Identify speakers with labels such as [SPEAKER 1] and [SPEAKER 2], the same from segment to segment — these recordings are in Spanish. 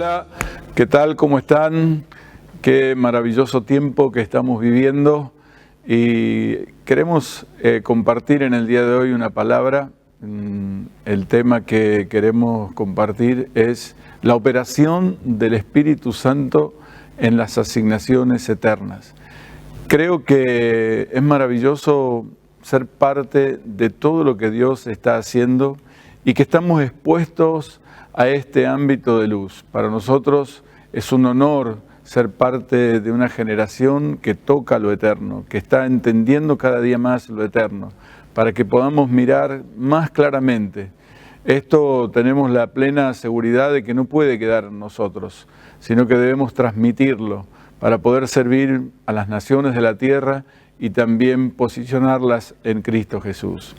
[SPEAKER 1] Hola, ¿qué tal? ¿Cómo están? Qué maravilloso tiempo que estamos viviendo y queremos compartir en el día de hoy una palabra. El tema que queremos compartir es la operación del Espíritu Santo en las asignaciones eternas. Creo que es maravilloso ser parte de todo lo que Dios está haciendo y que estamos expuestos a este ámbito de luz. Para nosotros es un honor ser parte de una generación que toca lo eterno, que está entendiendo cada día más lo eterno, para que podamos mirar más claramente. Esto tenemos la plena seguridad de que no puede quedar en nosotros, sino que debemos transmitirlo para poder servir a las naciones de la tierra y también posicionarlas en Cristo Jesús.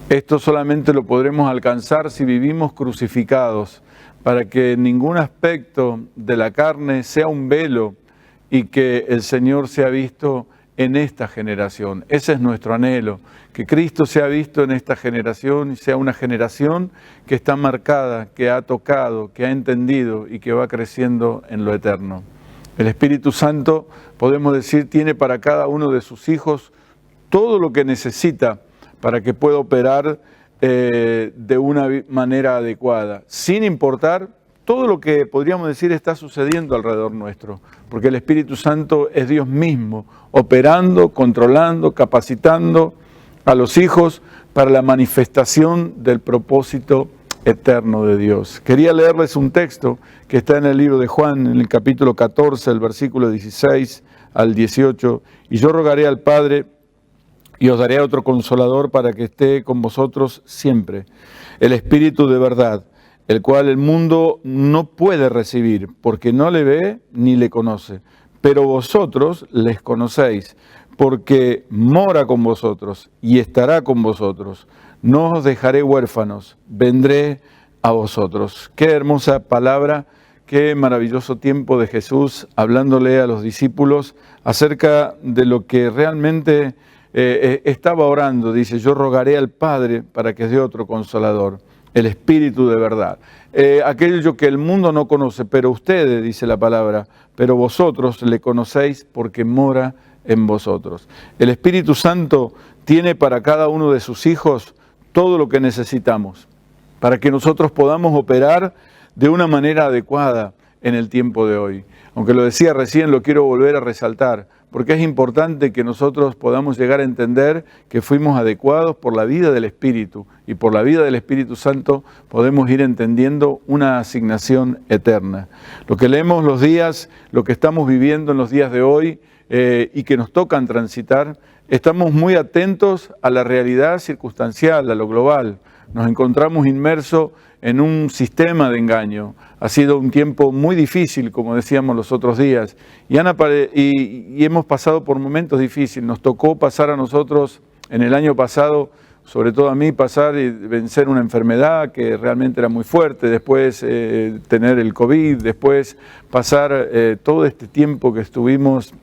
[SPEAKER 1] Esto solamente lo podremos alcanzar si vivimos crucificados, para que ningún aspecto de la carne sea un velo y que el Señor sea visto en esta generación. Ese es nuestro anhelo, que Cristo sea visto en esta generación y sea una generación que está marcada, que ha tocado, que ha entendido y que va creciendo en lo eterno. El Espíritu Santo, podemos decir, tiene para cada uno de sus hijos todo lo que necesita para que pueda operar de una manera adecuada, sin importar todo lo que podríamos decir está sucediendo alrededor nuestro, porque el Espíritu Santo es Dios mismo, operando, controlando, capacitando a los hijos para la manifestación del propósito eterno de Dios. Quería leerles un texto que está en el libro de Juan, en el capítulo 14, el versículo 16 al 18, y yo rogaré al Padre y os daré otro consolador para que esté con vosotros siempre, el Espíritu de verdad, el cual el mundo no puede recibir, porque no le ve ni le conoce. Pero vosotros les conocéis, porque mora con vosotros y estará con vosotros. No os dejaré huérfanos, vendré a vosotros. Qué hermosa palabra, qué maravilloso tiempo de Jesús hablándole a los discípulos acerca de lo que realmente estaba orando. Dice, yo rogaré al Padre para que dé otro consolador, el Espíritu de verdad. Aquello que el mundo no conoce, pero ustedes, dice la palabra, pero vosotros le conocéis porque mora en vosotros. El Espíritu Santo tiene para cada uno de sus hijos todo lo que necesitamos para que nosotros podamos operar de una manera adecuada en el tiempo de hoy. Aunque lo decía recién, lo quiero volver a resaltar, porque es importante que nosotros podamos llegar a entender que fuimos adecuados por la vida del Espíritu, y por la vida del Espíritu Santo podemos ir entendiendo una asignación eterna. Lo que leemos los días, lo que estamos viviendo en los días de hoy y que nos tocan transitar, estamos muy atentos a la realidad circunstancial, a lo global. Nos encontramos inmersos en un sistema de engaño. Ha sido un tiempo muy difícil, como decíamos los otros días, y hemos pasado por momentos difíciles. Nos tocó pasar a nosotros en el año pasado, sobre todo a mí, pasar y vencer una enfermedad que realmente era muy fuerte, después tener el COVID, después pasar todo este tiempo que estuvimos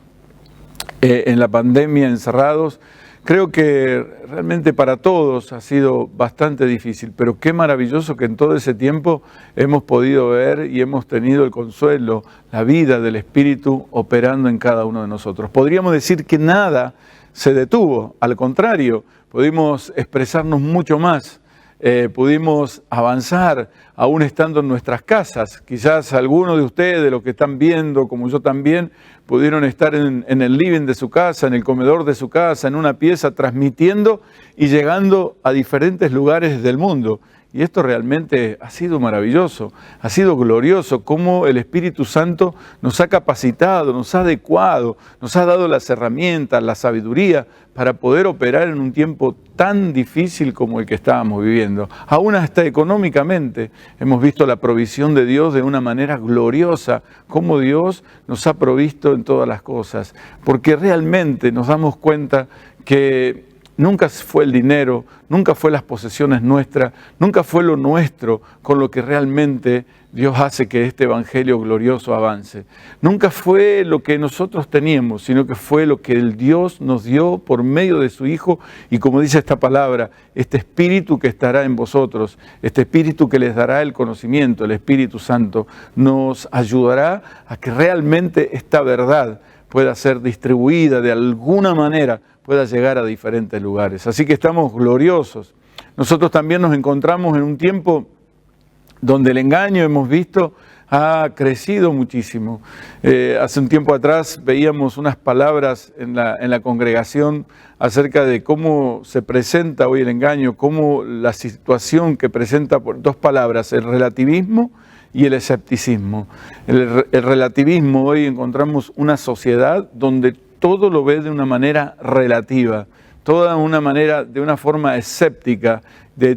[SPEAKER 1] en la pandemia encerrados. Creo que realmente para todos ha sido bastante difícil, pero qué maravilloso que en todo ese tiempo hemos podido ver y hemos tenido el consuelo, la vida del Espíritu operando en cada uno de nosotros. Podríamos decir que nada se detuvo, al contrario, pudimos expresarnos mucho más, pudimos avanzar aún estando en nuestras casas. Quizás algunos de ustedes, de los que están viendo, como yo también, pudieron estar en el living de su casa, en el comedor de su casa, en una pieza, transmitiendo y llegando a diferentes lugares del mundo. Y esto realmente ha sido maravilloso, ha sido glorioso, cómo el Espíritu Santo nos ha capacitado, nos ha adecuado, nos ha dado las herramientas, la sabiduría para poder operar en un tiempo tan difícil como el que estábamos viviendo. Aún hasta económicamente hemos visto la provisión de Dios de una manera gloriosa, cómo Dios nos ha provisto en todas las cosas, porque realmente nos damos cuenta que nunca fue el dinero, nunca fue las posesiones nuestras, nunca fue lo nuestro con lo que realmente Dios hace que este evangelio glorioso avance. Nunca fue lo que nosotros teníamos, sino que fue lo que el Dios nos dio por medio de su Hijo. Y como dice esta palabra, este Espíritu que estará en vosotros, este Espíritu que les dará el conocimiento, el Espíritu Santo, nos ayudará a que realmente esta verdad pueda ser distribuida de alguna manera, pueda llegar a diferentes lugares. Así que estamos gloriosos. Nosotros también nos encontramos en un tiempo donde el engaño, hemos visto, ha crecido muchísimo. Hace un tiempo atrás veíamos unas palabras en la congregación acerca de cómo se presenta hoy el engaño, cómo la situación que presenta por dos palabras, el relativismo y el escepticismo. El relativismo, hoy encontramos una sociedad donde todo lo ve de una manera relativa, toda una manera, de una forma escéptica,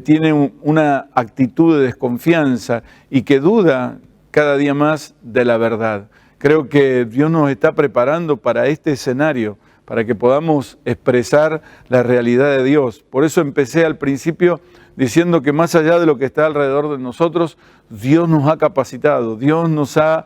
[SPEAKER 1] tiene una actitud de desconfianza y que duda cada día más de la verdad. Creo que Dios nos está preparando para este escenario, para que podamos expresar la realidad de Dios. Por eso empecé al principio diciendo que más allá de lo que está alrededor de nosotros, Dios nos ha capacitado, Dios nos ha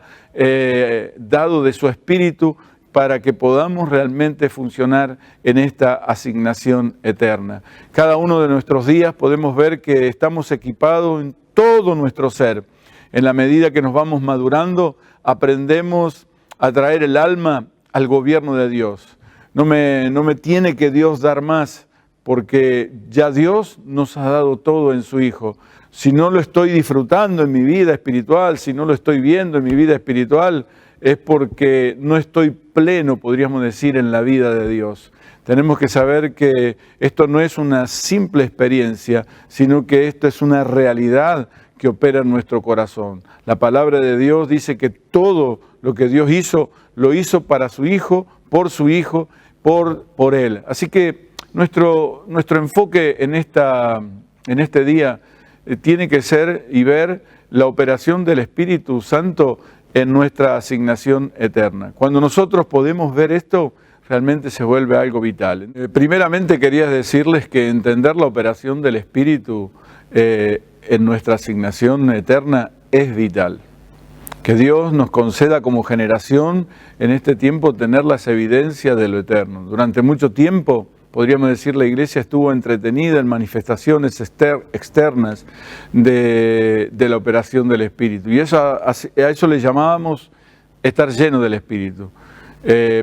[SPEAKER 1] dado de su Espíritu para que podamos realmente funcionar en esta asignación eterna. Cada uno de nuestros días podemos ver que estamos equipados en todo nuestro ser. En la medida que nos vamos madurando, aprendemos a traer el alma al gobierno de Dios. No me tiene que Dios dar más, porque ya Dios nos ha dado todo en su Hijo. Si no lo estoy disfrutando en mi vida espiritual, si no lo estoy viendo en mi vida espiritual, es porque no estoy pleno, podríamos decir, en la vida de Dios. Tenemos que saber que esto no es una simple experiencia, sino que esto es una realidad que opera en nuestro corazón. La palabra de Dios dice que todo lo que Dios hizo, lo hizo para su Hijo, por Él. Así que nuestro enfoque en este día tiene que ser y ver la operación del Espíritu Santo en nuestra asignación eterna. Cuando nosotros podemos ver esto, realmente se vuelve algo vital. Primeramente quería decirles que entender la operación del Espíritu en nuestra asignación eterna es vital. Que Dios nos conceda como generación en este tiempo tener las evidencias de lo eterno. Durante mucho tiempo, podríamos decir, la iglesia estuvo entretenida en manifestaciones externas de la operación del Espíritu. Y a eso le llamábamos estar lleno del Espíritu.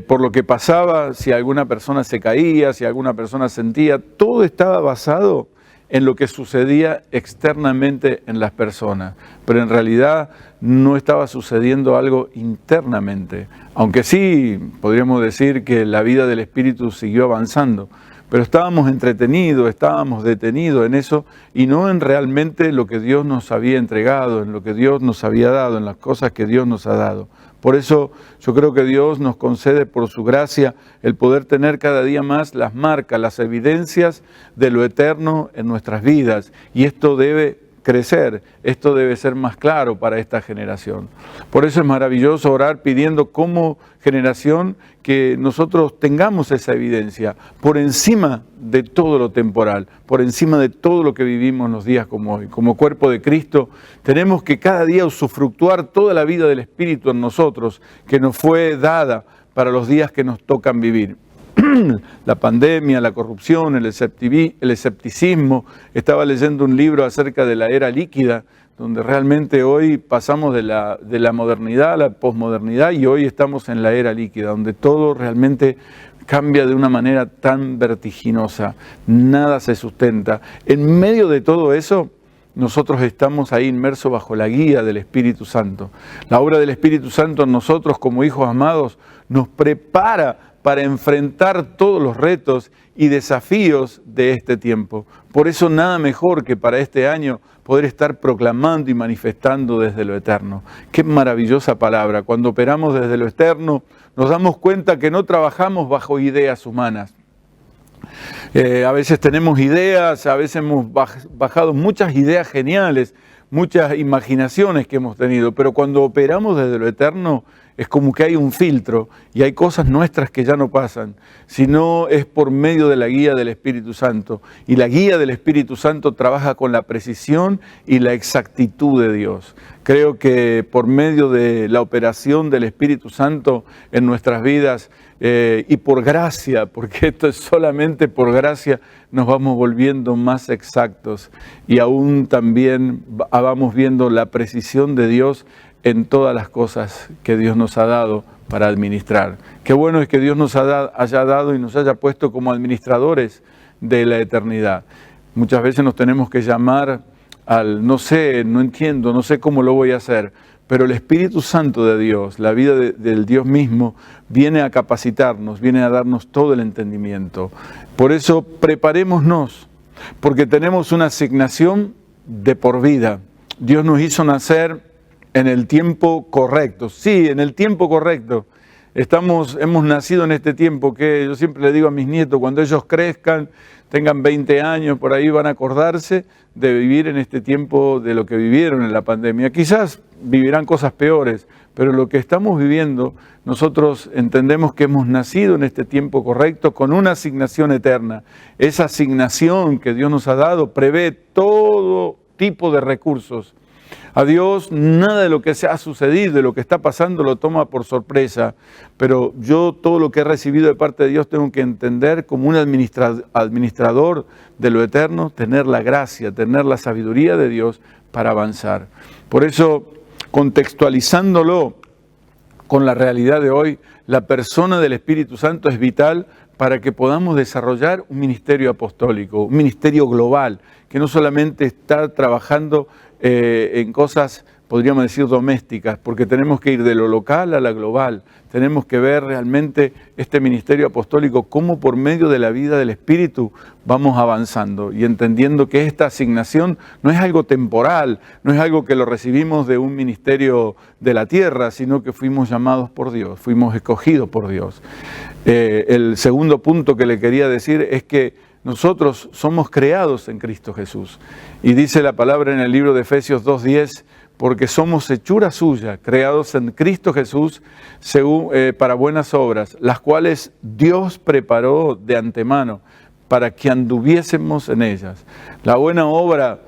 [SPEAKER 1] Por lo que pasaba, si alguna persona se caía, si alguna persona sentía, todo estaba basado en lo que sucedía externamente en las personas. Pero en realidad no estaba sucediendo algo internamente. Aunque sí, podríamos decir que la vida del Espíritu siguió avanzando. Pero estábamos entretenidos, estábamos detenidos en eso y no en realmente lo que Dios nos había entregado, en lo que Dios nos había dado, en las cosas que Dios nos ha dado. Por eso yo creo que Dios nos concede por su gracia el poder tener cada día más las marcas, las evidencias de lo eterno en nuestras vidas. Y esto debe crecer, esto debe ser más claro para esta generación. Por eso es maravilloso orar pidiendo como generación que nosotros tengamos esa evidencia por encima de todo lo temporal, por encima de todo lo que vivimos en los días como hoy. Como cuerpo de Cristo tenemos que cada día usufructuar toda la vida del Espíritu en nosotros que nos fue dada para los días que nos tocan vivir. La pandemia, la corrupción, el escepticismo. Estaba leyendo un libro acerca de la era líquida, donde realmente hoy pasamos de la modernidad a la posmodernidad y hoy estamos en la era líquida, donde todo realmente cambia de una manera tan vertiginosa, nada se sustenta. En medio de todo eso, nosotros estamos ahí inmersos bajo la guía del Espíritu Santo. La obra del Espíritu Santo en nosotros como hijos amados nos prepara para enfrentar todos los retos y desafíos de este tiempo. Por eso nada mejor que para este año poder estar proclamando y manifestando desde lo eterno. Qué maravillosa palabra. Cuando operamos desde lo eterno, nos damos cuenta que no trabajamos bajo ideas humanas. A veces tenemos ideas, a veces hemos bajado muchas ideas geniales, muchas imaginaciones que hemos tenido, pero cuando operamos desde lo eterno, es como que hay un filtro y hay cosas nuestras que ya no pasan, sino es por medio de la guía del Espíritu Santo. Y la guía del Espíritu Santo trabaja con la precisión y la exactitud de Dios. Creo que por medio de la operación del Espíritu Santo en nuestras vidas y por gracia, porque esto es solamente por gracia, nos vamos volviendo más exactos y aún también vamos viendo la precisión de Dios en todas las cosas que Dios nos ha dado para administrar. Qué bueno es que Dios nos haya dado y nos haya puesto como administradores de la eternidad. Muchas veces nos tenemos que llamar al no sé, no entiendo, no sé cómo lo voy a hacer, pero el Espíritu Santo de Dios, la vida del Dios mismo, viene a capacitarnos, viene a darnos todo el entendimiento. Por eso preparémonos, porque tenemos una asignación de por vida. Dios nos hizo nacer en el tiempo correcto, sí, en el tiempo correcto. Hemos nacido en este tiempo que yo siempre le digo a mis nietos, cuando ellos crezcan, tengan 20 años, por ahí van a acordarse de vivir en este tiempo de lo que vivieron en la pandemia. Quizás vivirán cosas peores, pero lo que estamos viviendo, nosotros entendemos que hemos nacido en este tiempo correcto con una asignación eterna. Esa asignación que Dios nos ha dado prevé todo tipo de recursos. A Dios nada de lo que se ha sucedido, de lo que está pasando, lo toma por sorpresa. Pero yo todo lo que he recibido de parte de Dios tengo que entender como un administrador de lo eterno, tener la gracia, tener la sabiduría de Dios para avanzar. Por eso, contextualizándolo con la realidad de hoy, la persona del Espíritu Santo es vital para que podamos desarrollar un ministerio apostólico, un ministerio global, que no solamente está trabajando en cosas, podríamos decir, domésticas, porque tenemos que ir de lo local a la global. Tenemos que ver realmente este ministerio apostólico, cómo por medio de la vida del Espíritu vamos avanzando y entendiendo que esta asignación no es algo temporal, no es algo que lo recibimos de un ministerio de la tierra, sino que fuimos llamados por Dios, fuimos escogidos por Dios. El segundo punto que le quería decir es que nosotros somos creados en Cristo Jesús. Y dice la palabra en el libro de Efesios 2:10, porque somos hechura suya, creados en Cristo Jesús para buenas obras, las cuales Dios preparó de antemano para que anduviésemos en ellas. La buena obra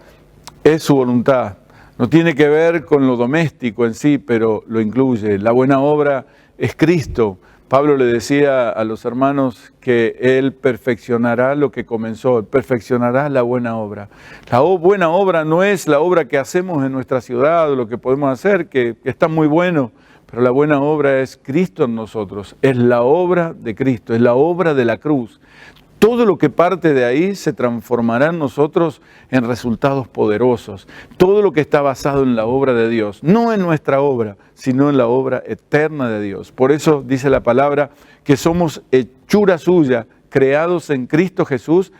[SPEAKER 1] es su voluntad. No tiene que ver con lo doméstico en sí, pero lo incluye. La buena obra es Cristo. Pablo le decía a los hermanos que Él perfeccionará lo que comenzó, Él perfeccionará la buena obra. La buena obra no es la obra que hacemos en nuestra ciudad o lo que podemos hacer, que está muy bueno, pero la buena obra es Cristo en nosotros, es la obra de Cristo, es la obra de la cruz. Todo lo que parte de ahí se transformará en nosotros en resultados poderosos. Todo lo que está basado en la obra de Dios, no en nuestra obra, sino en la obra eterna de Dios. Por eso dice la palabra que somos hechura suya, creados en Cristo Jesús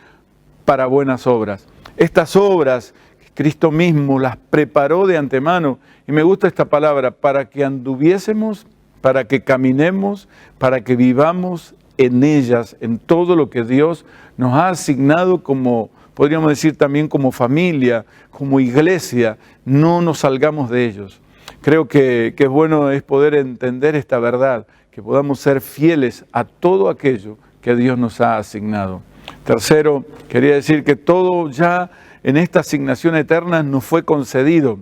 [SPEAKER 1] para buenas obras. Estas obras, Cristo mismo las preparó de antemano. Y me gusta esta palabra, para que anduviésemos, para que caminemos, para que vivamos en ellas, en todo lo que Dios nos ha asignado como, podríamos decir también como familia, como iglesia, no nos salgamos de ellos. Creo que es bueno es poder entender esta verdad, que podamos ser fieles a todo aquello que Dios nos ha asignado. Tercero, quería decir que todo ya en esta asignación eterna nos fue concedido.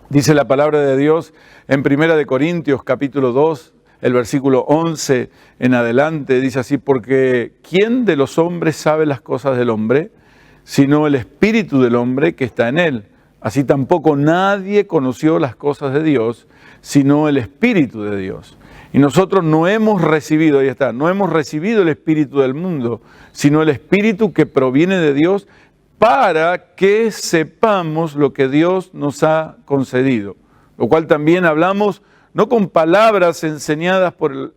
[SPEAKER 1] Dice la palabra de Dios en 1 Corintios capítulo 2, el versículo 11 en adelante, dice así, porque ¿quién de los hombres sabe las cosas del hombre, sino el espíritu del hombre que está en él? Así tampoco nadie conoció las cosas de Dios, sino el espíritu de Dios. Y nosotros no hemos recibido, ahí está, no hemos recibido el espíritu del mundo, sino el espíritu que proviene de Dios, para que sepamos lo que Dios nos ha concedido. Lo cual también hablamos no con palabras enseñadas por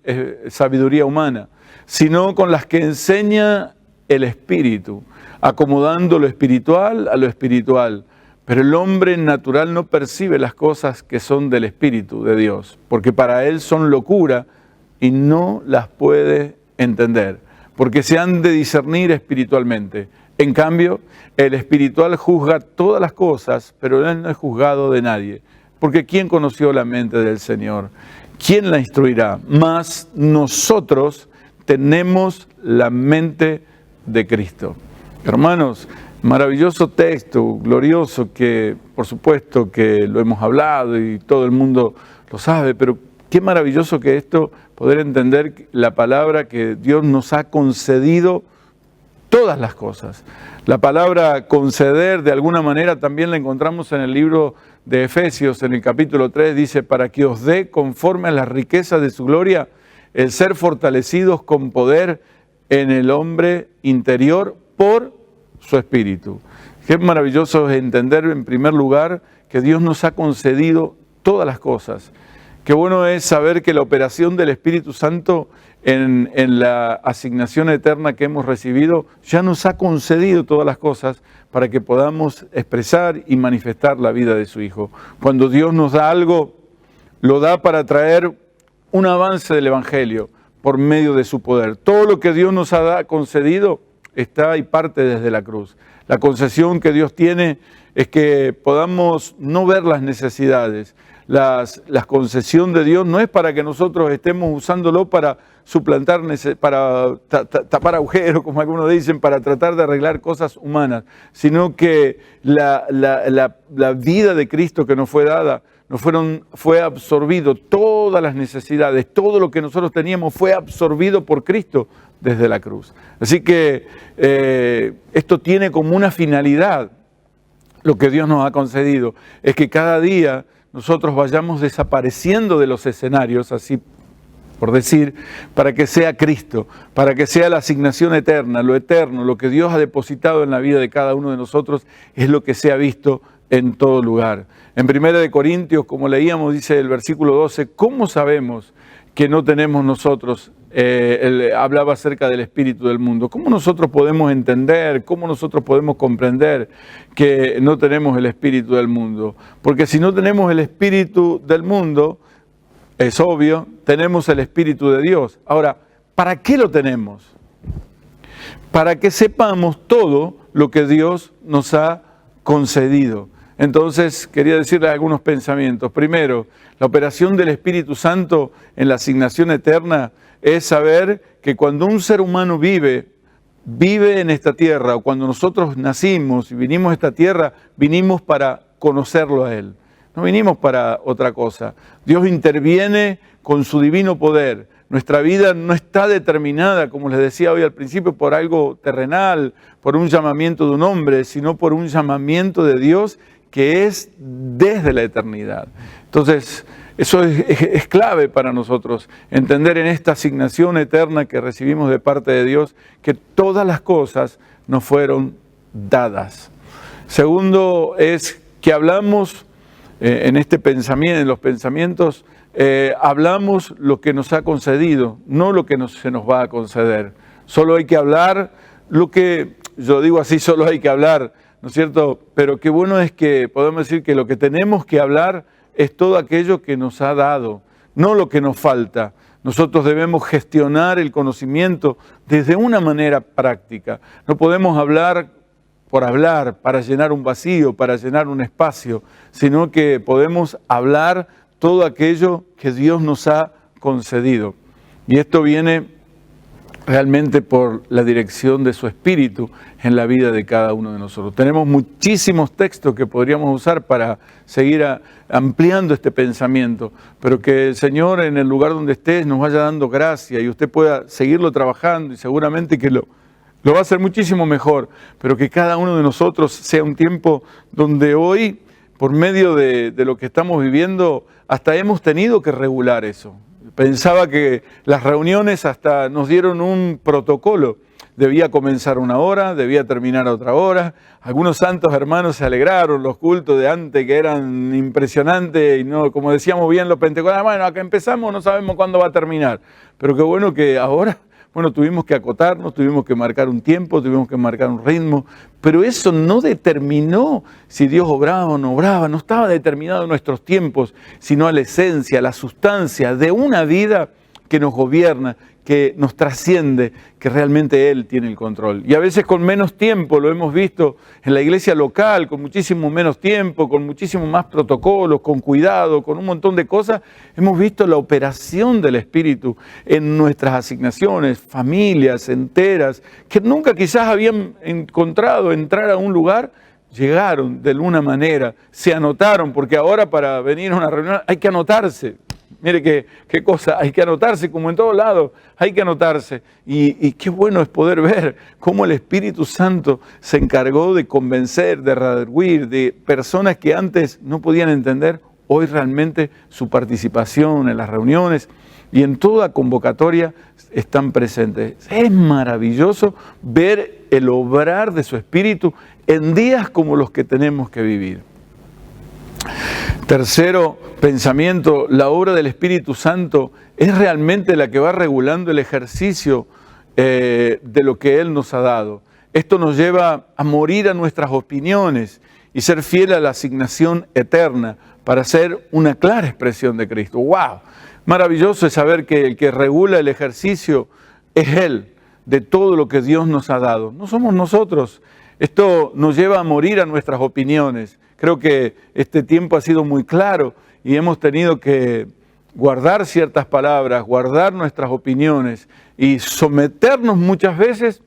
[SPEAKER 1] sabiduría humana, sino con las que enseña el Espíritu, acomodando lo espiritual a lo espiritual. Pero el hombre natural no percibe las cosas que son del Espíritu de Dios, porque para él son locura y no las puede entender, porque se han de discernir espiritualmente. En cambio, el espiritual juzga todas las cosas, pero él no es juzgado de nadie. Porque ¿quién conoció la mente del Señor? ¿quién la instruirá? Mas nosotros tenemos la mente de Cristo. Hermanos, maravilloso texto, glorioso, que por supuesto que lo hemos hablado y todo el mundo lo sabe, pero qué maravilloso que esto, poder entender la palabra que Dios nos ha concedido todas las cosas. La palabra conceder de alguna manera también la encontramos en el libro de Efesios, en el capítulo 3, dice, para que os dé conforme a las riquezas de su gloria, el ser fortalecidos con poder en el hombre interior por su espíritu. Qué maravilloso es entender en primer lugar que Dios nos ha concedido todas las cosas. Qué bueno es saber que la operación del Espíritu Santo en la asignación eterna que hemos recibido ya nos ha concedido todas las cosas para que podamos expresar y manifestar la vida de su Hijo. Cuando Dios nos da algo, lo da para traer un avance del Evangelio por medio de su poder. Todo lo que Dios nos ha concedido está y parte desde la cruz. La concesión que Dios tiene es que podamos no ver las necesidades. La concesión de Dios no es para que nosotros estemos usándolo para suplantar, para tapar agujeros, como algunos dicen, para tratar de arreglar cosas humanas, sino que la vida de Cristo que nos fue dada, fue absorbido, todas las necesidades, todo lo que nosotros teníamos fue absorbido por Cristo desde la cruz. Así que esto tiene como una finalidad, lo que Dios nos ha concedido, es que cada día nosotros vayamos desapareciendo de los escenarios, así por decir, para que sea Cristo, para que sea la asignación eterna, lo eterno, lo que Dios ha depositado en la vida de cada uno de nosotros, es lo que se ha visto en todo lugar. En 1 Corintios, como leíamos, dice el versículo 12, ¿cómo sabemos que no tenemos nosotros? Hablaba acerca del espíritu del mundo. ¿Cómo nosotros podemos entender, cómo nosotros podemos comprender que no tenemos el espíritu del mundo? Porque si no tenemos el espíritu del mundo, es obvio, tenemos el espíritu de Dios. Ahora, ¿para qué lo tenemos? Para que sepamos todo lo que Dios nos ha concedido. Entonces, quería decirles algunos pensamientos. Primero, la operación del Espíritu Santo en la asignación eterna es saber que cuando un ser humano vive en esta tierra, o cuando nosotros nacimos y vinimos a esta tierra, vinimos para conocerlo a Él. No vinimos para otra cosa. Dios interviene con su divino poder. Nuestra vida no está determinada, como les decía hoy al principio, por algo terrenal, por un llamamiento de un hombre, sino por un llamamiento de Dios que es desde la eternidad. Entonces, eso es clave para nosotros, entender en esta asignación eterna que recibimos de parte de Dios, que todas las cosas nos fueron dadas. Segundo, es que hablamos en este pensamiento, en los pensamientos, hablamos lo que nos ha concedido, no lo que se nos va a conceder. Solo hay que hablar lo que, yo digo así, solo hay que hablar, ¿no es cierto? Pero qué bueno es que podemos decir que lo que tenemos que hablar es todo aquello que nos ha dado, no lo que nos falta. Nosotros debemos gestionar el conocimiento desde una manera práctica. No podemos hablar por hablar, para llenar un vacío, para llenar un espacio, sino que podemos hablar todo aquello que Dios nos ha concedido. Y esto viene realmente por la dirección de su Espíritu en la vida de cada uno de nosotros. Tenemos muchísimos textos que podríamos usar para seguir ampliando este pensamiento, pero que el Señor en el lugar donde estés nos vaya dando gracia y usted pueda seguirlo trabajando y seguramente que lo va a hacer muchísimo mejor, pero que cada uno de nosotros sea un tiempo donde hoy, por medio de lo que estamos viviendo, hasta hemos tenido que regular eso. Pensaba que las reuniones hasta nos dieron un protocolo. Debía comenzar una hora, debía terminar a otra hora. Algunos santos hermanos se alegraron, los cultos de antes que eran impresionantes y no, como decíamos bien los pentecostales, bueno, acá empezamos, no sabemos cuándo va a terminar. Pero qué bueno que ahora, bueno, tuvimos que acotarnos, tuvimos que marcar un tiempo, tuvimos que marcar un ritmo, pero eso no determinó si Dios obraba o no obraba, no estaba determinado en nuestros tiempos, sino a la esencia, la sustancia de una vida que nos gobierna, que nos trasciende, que realmente Él tiene el control. Y a veces con menos tiempo, lo hemos visto en la iglesia local, con muchísimo menos tiempo, con muchísimo más protocolos, con cuidado, con un montón de cosas, hemos visto la operación del Espíritu en nuestras asignaciones, familias enteras, que nunca quizás habían encontrado entrar a un lugar, llegaron de alguna manera, se anotaron, porque ahora para venir a una reunión hay que anotarse. Mire qué cosa, hay que anotarse, como en todos lados, hay que anotarse. Y qué bueno es poder ver cómo el Espíritu Santo se encargó de convencer, de redarguir, de personas que antes no podían entender, hoy realmente su participación en las reuniones y en toda convocatoria están presentes. Es maravilloso ver el obrar de su Espíritu en días como los que tenemos que vivir. Tercero pensamiento, la obra del Espíritu Santo es realmente la que va regulando el ejercicio de lo que Él nos ha dado. Esto nos lleva a morir a nuestras opiniones y ser fiel a la asignación eterna para ser una clara expresión de Cristo. ¡Wow! Maravilloso es saber que el que regula el ejercicio es Él, de todo lo que Dios nos ha dado. No somos nosotros. Esto nos lleva a morir a nuestras opiniones. Creo que este tiempo ha sido muy claro y hemos tenido que guardar ciertas palabras, guardar nuestras opiniones y someternos muchas veces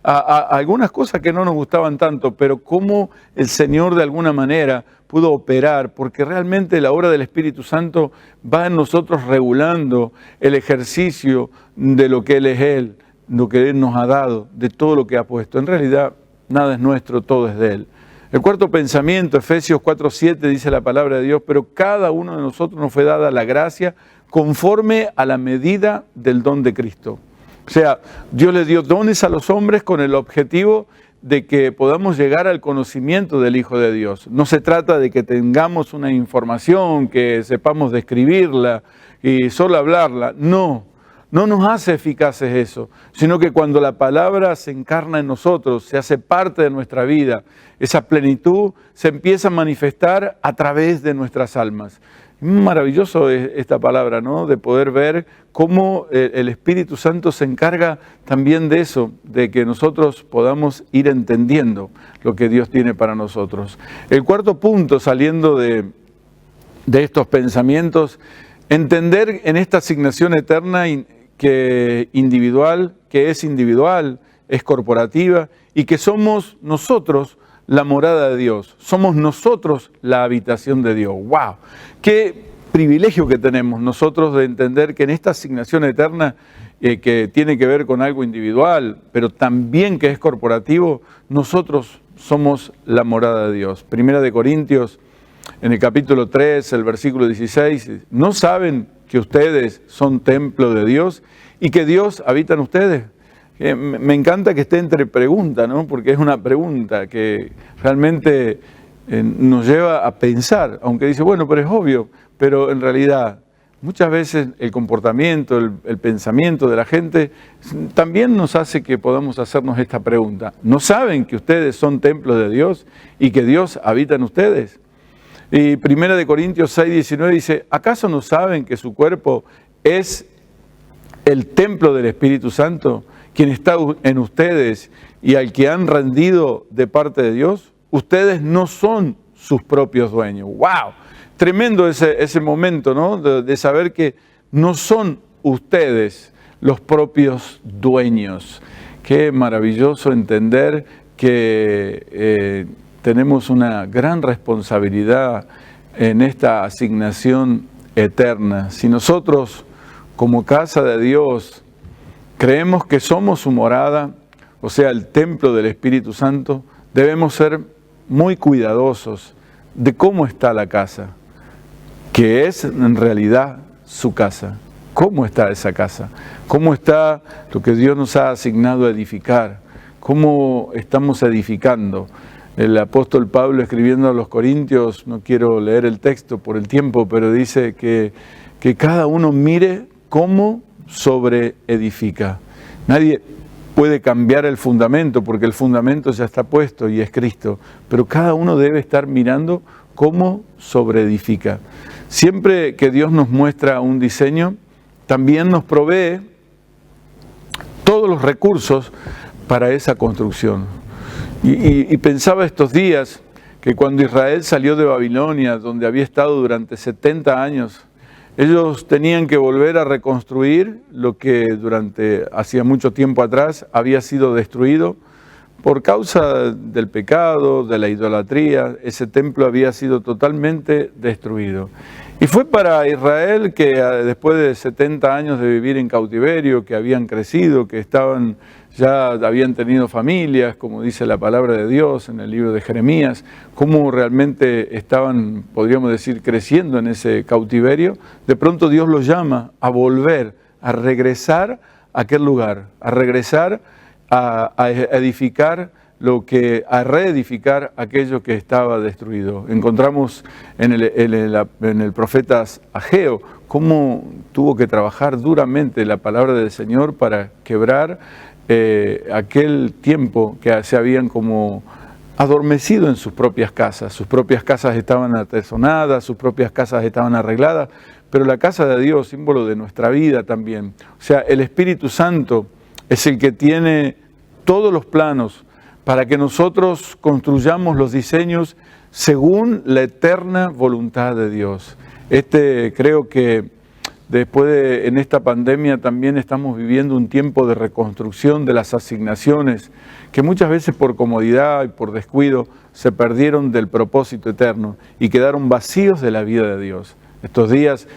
[SPEAKER 1] a algunas cosas que no nos gustaban tanto, pero cómo el Señor de alguna manera pudo operar, porque realmente la obra del Espíritu Santo va en nosotros regulando el ejercicio de lo que Él es Él, lo que Él nos ha dado, de todo lo que ha puesto. En realidad, nada es nuestro, todo es de Él. El cuarto pensamiento, Efesios 4:7, dice la palabra de Dios, pero cada uno de nosotros nos fue dada la gracia conforme a la medida del don de Cristo. O sea, Dios le dio dones a los hombres con el objetivo de que podamos llegar al conocimiento del Hijo de Dios. No se trata de que tengamos una información, que sepamos describirla y solo hablarla. No nos hace eficaces eso, sino que cuando la palabra se encarna en nosotros, se hace parte de nuestra vida, esa plenitud se empieza a manifestar a través de nuestras almas. Maravilloso es esta palabra, ¿no? De poder ver cómo el Espíritu Santo se encarga también de eso, de que nosotros podamos ir entendiendo lo que Dios tiene para nosotros. El cuarto punto, saliendo de estos pensamientos, entender en esta asignación eterna que es individual, es corporativa y que somos nosotros la morada de Dios. Somos nosotros la habitación de Dios. ¡Wow! Qué privilegio que tenemos nosotros de entender que en esta asignación eterna que tiene que ver con algo individual, pero también que es corporativo, nosotros somos la morada de Dios. Primera de Corintios, en el capítulo 3, el versículo 16, ¿no saben que ustedes son templo de Dios y que Dios habita en ustedes? Me encanta que esté entre pregunta, ¿no? Porque es una pregunta que realmente nos lleva a pensar, aunque dice, bueno, pero es obvio, pero en realidad muchas veces el comportamiento, el pensamiento de la gente también nos hace que podamos hacernos esta pregunta. ¿No saben que ustedes son templo de Dios y que Dios habita en ustedes? Y 1 Corintios 6:19 dice, ¿acaso no saben que su cuerpo es el templo del Espíritu Santo, quien está en ustedes y al que han rendido de parte de Dios? Ustedes no son sus propios dueños. ¡Wow! Tremendo ese momento, ¿no? De saber que no son ustedes los propios dueños. Qué maravilloso entender que tenemos una gran responsabilidad en esta asignación eterna. Si nosotros, como casa de Dios, creemos que somos su morada, o sea, el templo del Espíritu Santo, debemos ser muy cuidadosos de cómo está la casa, que es en realidad su casa. ¿Cómo está esa casa? ¿Cómo está lo que Dios nos ha asignado a edificar? ¿Cómo estamos edificando? El apóstol Pablo, escribiendo a los Corintios, no quiero leer el texto por el tiempo, pero dice que cada uno mire cómo sobreedifica. Nadie puede cambiar el fundamento, porque el fundamento ya está puesto y es Cristo, pero cada uno debe estar mirando cómo sobreedifica. Siempre que Dios nos muestra un diseño, también nos provee todos los recursos para esa construcción. Y pensaba estos días que cuando Israel salió de Babilonia, donde había estado durante 70 años, ellos tenían que volver a reconstruir lo que hacía mucho tiempo atrás había sido destruido por causa del pecado, de la idolatría. Ese templo había sido totalmente destruido. Y fue para Israel que después de 70 años de vivir en cautiverio, que habían crecido, que ya habían tenido familias, como dice la palabra de Dios en el libro de Jeremías, cómo realmente estaban, podríamos decir, creciendo en ese cautiverio, de pronto Dios los llama a volver, a regresar a aquel lugar, a regresar a edificar a reedificar aquello que estaba destruido. Encontramos en el profeta Ageo cómo tuvo que trabajar duramente la palabra del Señor para quebrar aquel tiempo que se habían como adormecido en sus propias casas. Sus propias casas estaban atesonadas, sus propias casas estaban arregladas, pero la casa de Dios, símbolo de nuestra vida también. O sea, el Espíritu Santo es el que tiene todos los planos para que nosotros construyamos los diseños según la eterna voluntad de Dios. Creo que en esta pandemia también estamos viviendo un tiempo de reconstrucción de las asignaciones que muchas veces por comodidad y por descuido se perdieron del propósito eterno y quedaron vacíos de la vida de Dios. Estos días,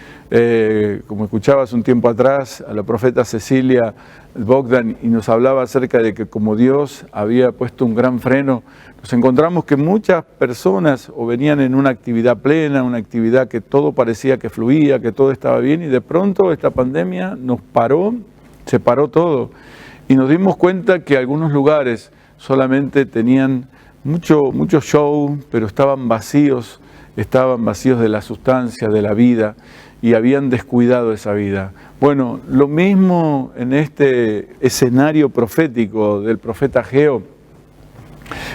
[SPEAKER 1] como escuchabas un tiempo atrás a la profeta Cecilia Bogdan y nos hablaba acerca de que como Dios había puesto un gran freno, nos encontramos que muchas personas o venían en una actividad plena, una actividad que todo parecía que fluía, que todo estaba bien, y de pronto esta pandemia nos paró, se paró todo, y nos dimos cuenta que algunos lugares solamente tenían mucho show, pero estaban vacíos de la sustancia, de la vida, y habían descuidado esa vida. Bueno, lo mismo en este escenario profético del profeta Ageo.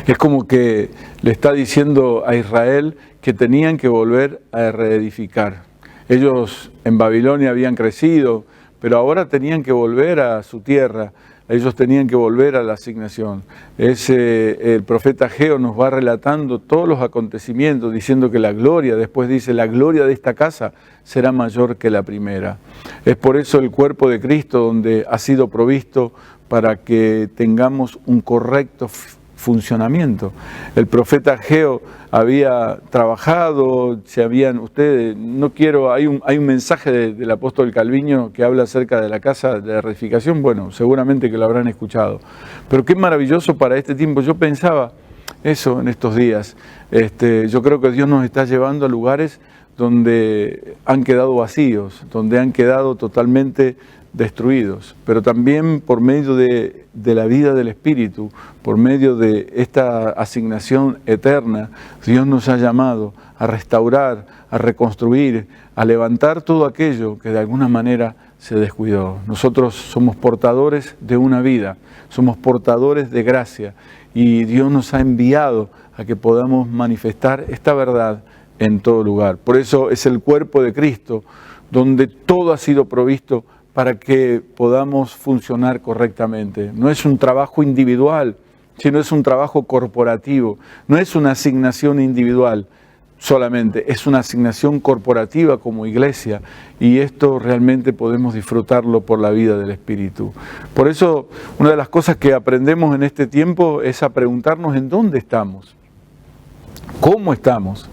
[SPEAKER 1] Es como que le está diciendo a Israel que tenían que volver a reedificar. Ellos en Babilonia habían crecido, pero ahora tenían que volver a su tierra. Ellos tenían que volver a la asignación. El profeta Ageo nos va relatando todos los acontecimientos, diciendo que la gloria, después dice, la gloria de esta casa será mayor que la primera. Es por eso el cuerpo de Cristo donde ha sido provisto para que tengamos un correcto funcionamiento. El profeta Ageo había trabajado, hay un mensaje del apóstol Calviño que habla acerca de la casa de la reedificación, bueno, seguramente que lo habrán escuchado, pero qué maravilloso para este tiempo. Yo pensaba eso en estos días, yo creo que Dios nos está llevando a lugares donde han quedado vacíos, donde han quedado totalmente destruidos, pero también por medio de la vida del Espíritu, por medio de esta asignación eterna, Dios nos ha llamado a restaurar, a reconstruir, a levantar todo aquello que de alguna manera se descuidó. Nosotros somos portadores de una vida, somos portadores de gracia, y Dios nos ha enviado a que podamos manifestar esta verdad en todo lugar. Por eso es el cuerpo de Cristo, donde todo ha sido provisto para que podamos funcionar correctamente. No es un trabajo individual, sino es un trabajo corporativo. No es una asignación individual solamente, es una asignación corporativa como iglesia, y esto realmente podemos disfrutarlo por la vida del Espíritu. Por eso, una de las cosas que aprendemos en este tiempo es a preguntarnos en dónde estamos, cómo estamos,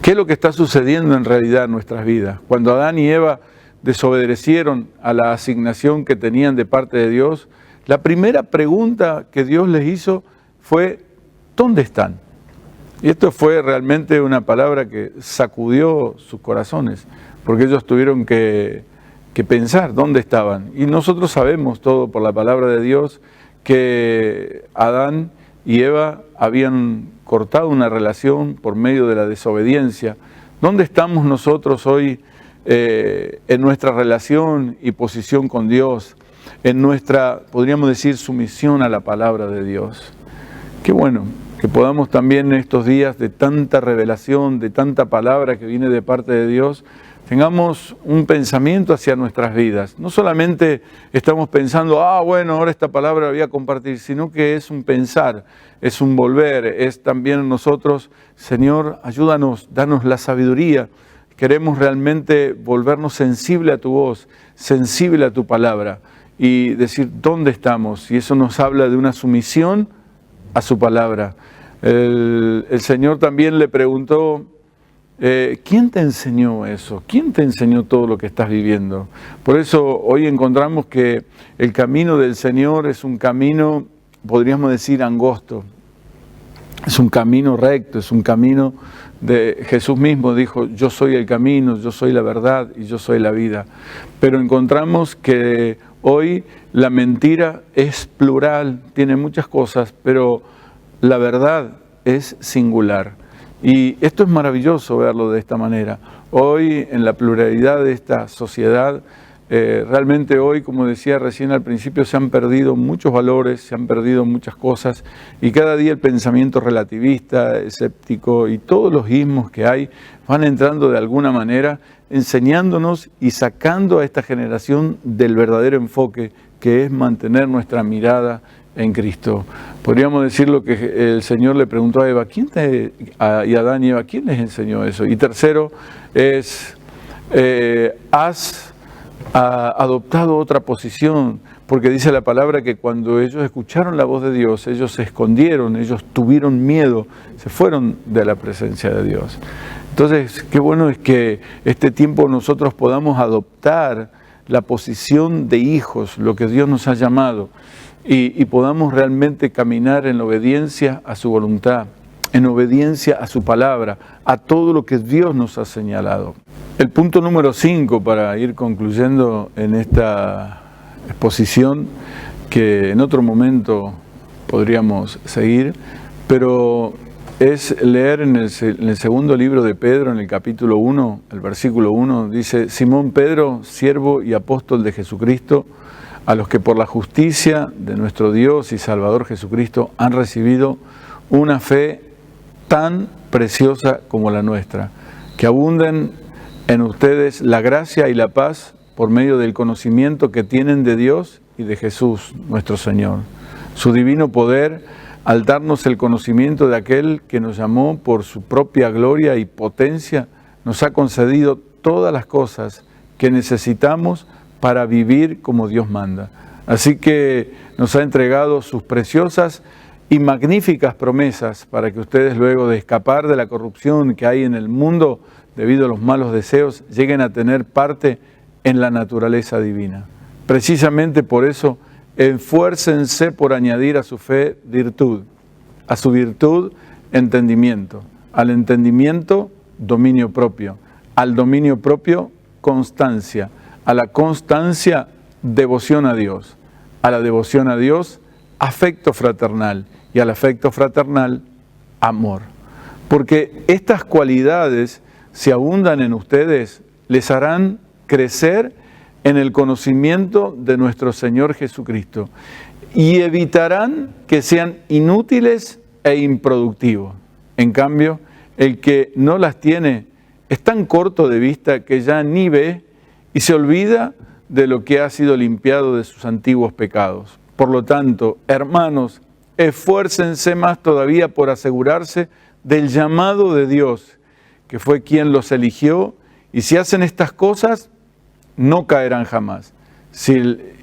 [SPEAKER 1] qué es lo que está sucediendo en realidad en nuestras vidas. Cuando Adán y Eva desobedecieron a la asignación que tenían de parte de Dios, la primera pregunta que Dios les hizo fue, ¿dónde están? Y esto fue realmente una palabra que sacudió sus corazones, porque ellos tuvieron que pensar dónde estaban. Y nosotros sabemos todo por la palabra de Dios que Adán y Eva habían cortado una relación por medio de la desobediencia. ¿Dónde estamos nosotros hoy en nuestra relación y posición con Dios, en nuestra, podríamos decir, sumisión a la palabra de Dios? Qué bueno que podamos también en estos días de tanta revelación, de tanta palabra que viene de parte de Dios, tengamos un pensamiento hacia nuestras vidas. No solamente estamos pensando, bueno, ahora esta palabra la voy a compartir, sino que es un pensar, es un volver, es también nosotros, Señor, ayúdanos, danos la sabiduría. Queremos realmente volvernos sensible a tu voz, sensible a tu palabra y decir dónde estamos. Y eso nos habla de una sumisión a su palabra. El Señor también le preguntó, ¿quién te enseñó eso? ¿Quién te enseñó todo lo que estás viviendo? Por eso hoy encontramos que el camino del Señor es un camino, podríamos decir, angosto. Es un camino recto, es un camino de Jesús mismo dijo, yo soy el camino, yo soy la verdad y yo soy la vida. Pero encontramos que hoy la mentira es plural, tiene muchas cosas, pero la verdad es singular. Y esto es maravilloso verlo de esta manera. Hoy, en la pluralidad de esta sociedad, realmente hoy, como decía recién al principio, se han perdido muchos valores, se han perdido muchas cosas y cada día el pensamiento relativista, escéptico y todos los ismos que hay van entrando de alguna manera, enseñándonos y sacando a esta generación del verdadero enfoque que es mantener nuestra mirada en Cristo. Podríamos decir lo que el Señor le preguntó a Eva, y a Adán y Eva, ¿quién les enseñó eso? Y tercero es, has adoptado otra posición, porque dice la palabra que cuando ellos escucharon la voz de Dios, ellos se escondieron, ellos tuvieron miedo, se fueron de la presencia de Dios. Entonces, qué bueno es que este tiempo nosotros podamos adoptar la posición de hijos, lo que Dios nos ha llamado, y podamos realmente caminar en obediencia a su voluntad, en obediencia a su palabra, a todo lo que Dios nos ha señalado. El punto número 5, para ir concluyendo en esta exposición, que en otro momento podríamos seguir, pero es leer en el segundo libro de Pedro, en el capítulo 1, el versículo 1, dice, Simón Pedro, siervo y apóstol de Jesucristo, a los que por la justicia de nuestro Dios y Salvador Jesucristo han recibido una fe tan preciosa como la nuestra, que abunden en ustedes la gracia y la paz por medio del conocimiento que tienen de Dios y de Jesús, nuestro Señor. Su divino poder, al darnos el conocimiento de aquel que nos llamó por su propia gloria y potencia, nos ha concedido todas las cosas que necesitamos para vivir como Dios manda. Así que nos ha entregado sus preciosas y magníficas promesas para que ustedes, luego de escapar de la corrupción que hay en el mundo debido a los malos deseos, lleguen a tener parte en la naturaleza divina. Precisamente por eso, esfuércense por añadir a su fe virtud, a su virtud entendimiento, al entendimiento dominio propio, al dominio propio constancia, a la constancia devoción a Dios, a la devoción a Dios afecto fraternal y al afecto fraternal amor. Porque estas cualidades, si abundan en ustedes, les harán crecer en el conocimiento de nuestro Señor Jesucristo y evitarán que sean inútiles e improductivos. En cambio, el que no las tiene es tan corto de vista que ya ni ve y se olvida de lo que ha sido limpiado de sus antiguos pecados. Por lo tanto, hermanos, esfuércense más todavía por asegurarse del llamado de Dios, que fue quien los eligió, y si hacen estas cosas, no caerán jamás,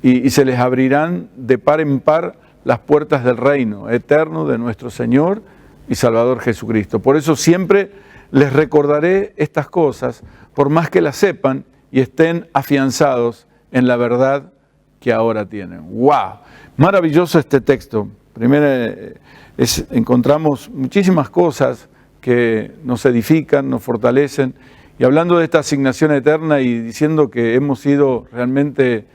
[SPEAKER 1] y se les abrirán de par en par las puertas del reino eterno de nuestro Señor y Salvador Jesucristo. Por eso siempre les recordaré estas cosas, por más que las sepan y estén afianzados en la verdad que ahora tienen. ¡Wow! Maravilloso este texto. Primero encontramos muchísimas cosas que nos edifican, nos fortalecen. Y hablando de esta asignación eterna y diciendo que hemos sido realmente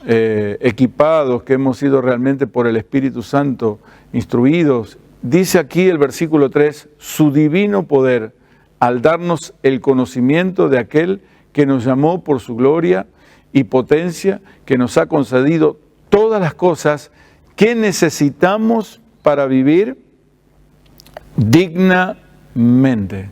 [SPEAKER 1] equipados, que hemos sido realmente por el Espíritu Santo instruidos, dice aquí el versículo 3, su divino poder, al darnos el conocimiento de aquel que nos llamó por su gloria y potencia, que nos ha concedido todas las cosas que necesitamos para vivir dignamente.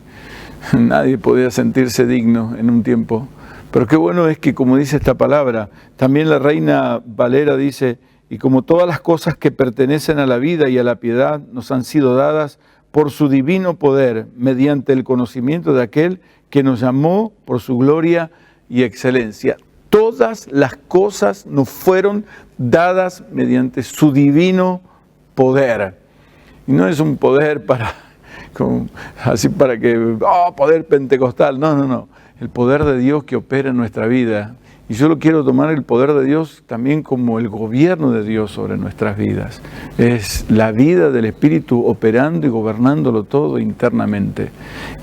[SPEAKER 1] Nadie podía sentirse digno en un tiempo, Pero qué bueno es que, como dice esta palabra, también la Reina Valera dice, y como todas las cosas que pertenecen a la vida y a la piedad nos han sido dadas por su divino poder, mediante el conocimiento de aquel que nos llamó por su gloria y excelencia. Todas las cosas nos fueron dadas mediante su divino poder. Y no es un poder así para que, poder pentecostal. No. El poder de Dios que opera en nuestra vida. Y yo lo quiero tomar el poder de Dios también como el gobierno de Dios sobre nuestras vidas. Es la vida del Espíritu operando y gobernándolo todo internamente.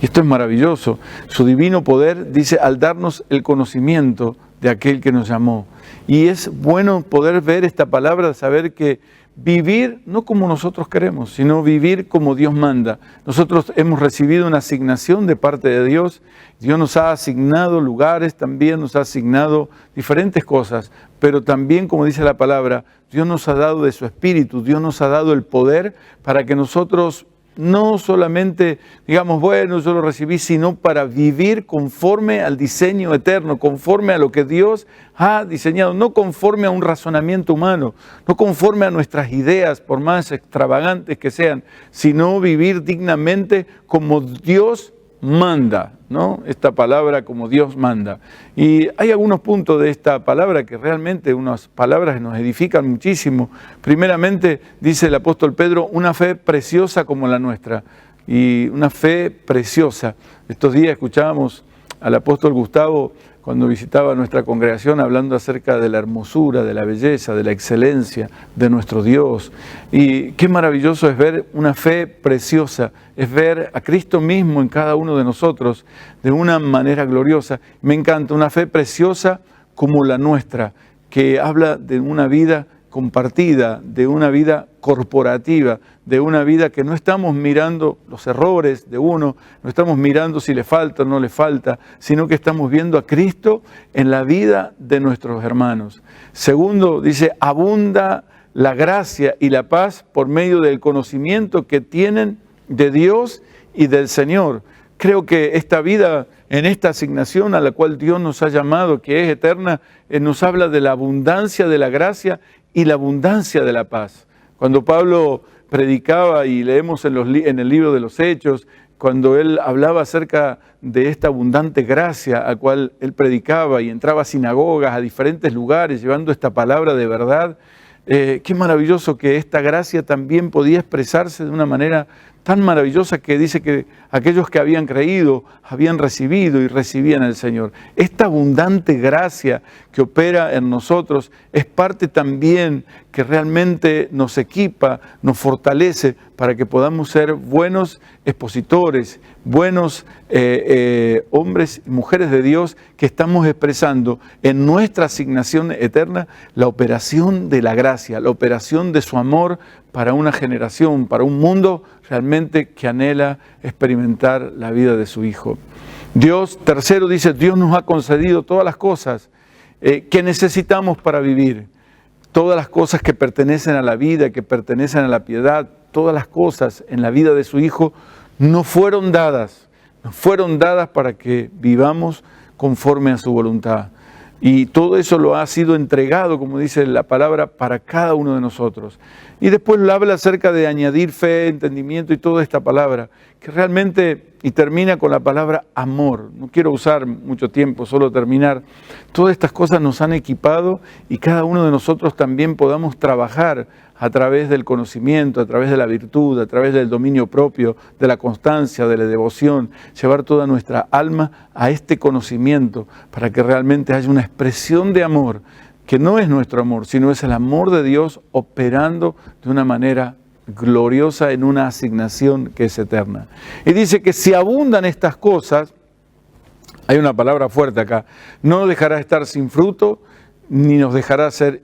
[SPEAKER 1] Y esto es maravilloso. Su divino poder dice al darnos el conocimiento de aquel que nos llamó. Y es bueno poder ver esta palabra, saber que vivir no como nosotros queremos, sino vivir como Dios manda. Nosotros hemos recibido una asignación de parte de Dios. Dios nos ha asignado lugares, también nos ha asignado diferentes cosas, pero también, como dice la palabra, Dios nos ha dado de su Espíritu, Dios nos ha dado el poder para que nosotros no solamente digamos, bueno, yo lo recibí, sino para vivir conforme al diseño eterno, conforme a lo que Dios ha diseñado, no conforme a un razonamiento humano, no conforme a nuestras ideas, por más extravagantes que sean, sino vivir dignamente como Dios manda, ¿no? Esta palabra como Dios manda. Y hay algunos puntos de esta palabra que realmente unas palabras que nos edifican muchísimo. Primeramente, dice el apóstol Pedro, una fe preciosa como la nuestra. Y una fe preciosa. Estos días escuchábamos al apóstol Gustavo cuando visitaba nuestra congregación hablando acerca de la hermosura, de la belleza, de la excelencia de nuestro Dios. Y qué maravilloso es ver una fe preciosa, es ver a Cristo mismo en cada uno de nosotros de una manera gloriosa. Me encanta, una fe preciosa como la nuestra, que habla de una vida compartida, de una vida corporativa, de una vida que no estamos mirando los errores de uno, no estamos mirando si le falta o no le falta, sino que estamos viendo a Cristo en la vida de nuestros hermanos. Segundo, dice, abunda la gracia y la paz por medio del conocimiento que tienen de Dios y del Señor. Creo que esta vida, en esta asignación a la cual Dios nos ha llamado, que es eterna, nos habla de la abundancia de la gracia y la abundancia de la paz. Cuando Pablo predicaba, y leemos en el libro de los Hechos, cuando él hablaba acerca de esta abundante gracia a cual él predicaba y entraba a sinagogas, a diferentes lugares, llevando esta palabra de verdad, qué maravilloso que esta gracia también podía expresarse de una manera tan maravillosa que dice que aquellos que habían creído, habían recibido y recibían al Señor. Esta abundante gracia que opera en nosotros es parte también que realmente nos equipa, nos fortalece para que podamos ser buenos expositores, buenos hombres y mujeres de Dios que estamos expresando en nuestra asignación eterna la operación de la gracia, la operación de su amor para una generación, para un mundo realmente que anhela experimentar la vida de su Hijo. Dios, tercero, dice, Dios nos ha concedido todas las cosas que necesitamos para vivir, todas las cosas que pertenecen a la vida, que pertenecen a la piedad, todas las cosas en la vida de su Hijo nos fueron dadas para que vivamos conforme a su voluntad. Y todo eso lo ha sido entregado, como dice la palabra, para cada uno de nosotros. Y después lo habla acerca de añadir fe, entendimiento y toda esta palabra, que realmente, y termina con la palabra amor. No quiero usar mucho tiempo, solo terminar. Todas estas cosas nos han equipado y cada uno de nosotros también podamos trabajar a través del conocimiento, a través de la virtud, a través del dominio propio, de la constancia, de la devoción, llevar toda nuestra alma a este conocimiento para que realmente haya una expresión de amor que no es nuestro amor, sino es el amor de Dios operando de una manera gloriosa en una asignación que es eterna. Y dice que si abundan estas cosas, hay una palabra fuerte acá, no nos dejará estar sin fruto, ni nos dejará ser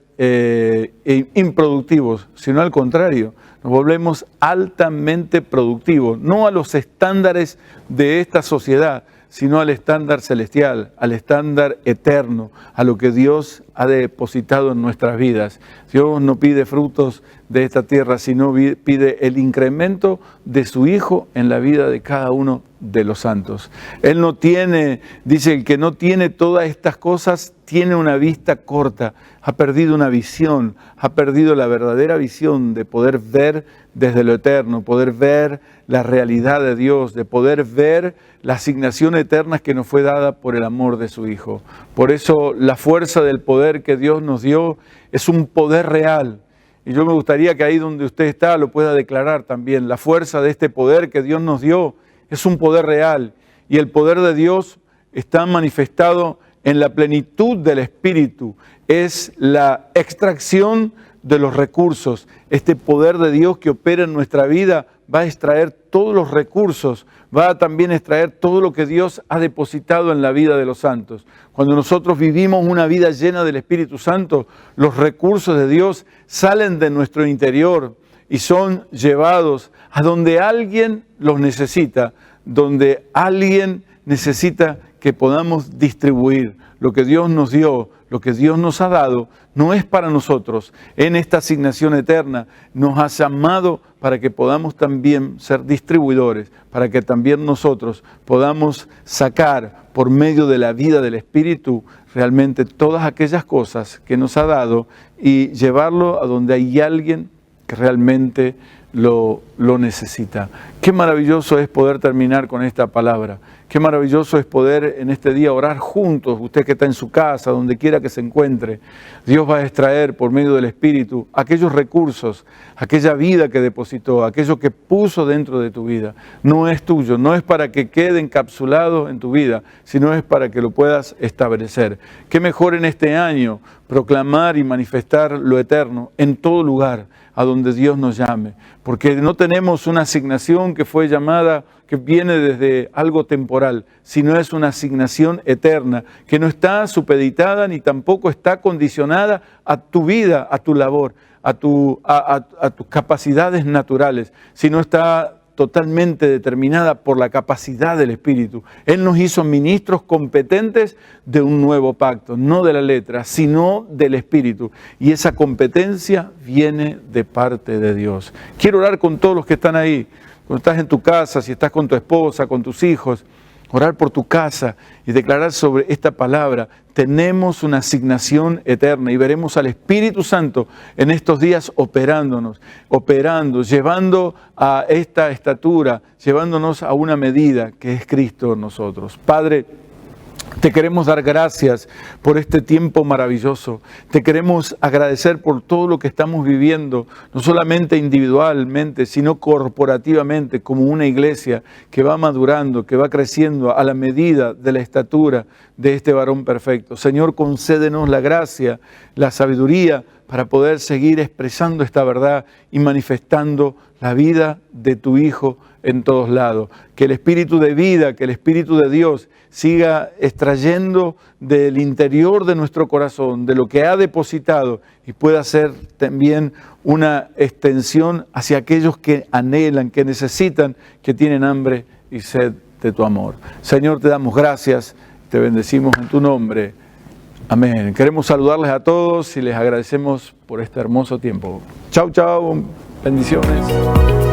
[SPEAKER 1] improductivos, sino al contrario, nos volvemos altamente productivos, no a los estándares de esta sociedad, sino al estándar celestial, al estándar eterno, a lo que Dios ha depositado en nuestras vidas. Dios no pide frutos de esta tierra, sino pide el incremento de su Hijo en la vida de cada uno de los santos. Él no tiene, dice, el que no tiene todas estas cosas tiene una vista corta, ha perdido una visión, ha perdido la verdadera visión de poder ver desde lo eterno, poder ver la realidad de Dios, de poder ver la asignación eterna que nos fue dada por el amor de su Hijo. Por eso la fuerza del poder que Dios nos dio es un poder real. Y yo me gustaría que ahí donde usted está lo pueda declarar también. La fuerza de este poder que Dios nos dio es un poder real. Y el poder de Dios está manifestado en la plenitud del Espíritu. Es la extracción de los recursos. Este poder de Dios que opera en nuestra vida va a extraer todos los recursos, va a también extraer todo lo que Dios ha depositado en la vida de los santos. Cuando nosotros vivimos una vida llena del Espíritu Santo, los recursos de Dios salen de nuestro interior y son llevados a donde alguien los necesita, donde alguien necesita que podamos distribuir lo que Dios nos dio, lo que Dios nos ha dado, no es para nosotros. En esta asignación eterna nos ha llamado para que podamos también ser distribuidores, para que también nosotros podamos sacar por medio de la vida del Espíritu realmente todas aquellas cosas que nos ha dado y llevarlo a donde hay alguien que realmente lo necesita. Qué maravilloso es poder terminar con esta palabra. Qué maravilloso es poder en este día orar juntos, usted que está en su casa, donde quiera que se encuentre. Dios va a extraer por medio del Espíritu aquellos recursos, aquella vida que depositó, aquello que puso dentro de tu vida. No es tuyo, no es para que quede encapsulado en tu vida, sino es para que lo puedas establecer. Qué mejor en este año proclamar y manifestar lo eterno en todo lugar a donde Dios nos llame, porque no tenemos una asignación que fue llamada, que viene desde algo temporal, sino es una asignación eterna, que no está supeditada ni tampoco está condicionada a tu vida, a tu labor, a tus capacidades naturales, sino está totalmente determinada por la capacidad del Espíritu. Él nos hizo ministros competentes de un nuevo pacto, no de la letra, sino del Espíritu. Y esa competencia viene de parte de Dios. Quiero orar con todos los que están ahí. Cuando estás en tu casa, si estás con tu esposa, con tus hijos, orar por tu casa y declarar sobre esta palabra. Tenemos una asignación eterna y veremos al Espíritu Santo en estos días operándonos, llevando a esta estatura, llevándonos a una medida que es Cristo en nosotros. Padre, te queremos dar gracias por este tiempo maravilloso. Te queremos agradecer por todo lo que estamos viviendo, no solamente individualmente, sino corporativamente, como una iglesia que va madurando, que va creciendo a la medida de la estatura de este varón perfecto. Señor, concédenos la gracia, la sabiduría para poder seguir expresando esta verdad y manifestando la vida de tu Hijo en todos lados. Que el Espíritu de vida, que el Espíritu de Dios siga extrayendo del interior de nuestro corazón, de lo que ha depositado, y pueda ser también una extensión hacia aquellos que anhelan, que necesitan, que tienen hambre y sed de tu amor. Señor, te damos gracias, te bendecimos en tu nombre. Amén. Queremos saludarles a todos y les agradecemos por este hermoso tiempo. Chau, chau. Bendiciones.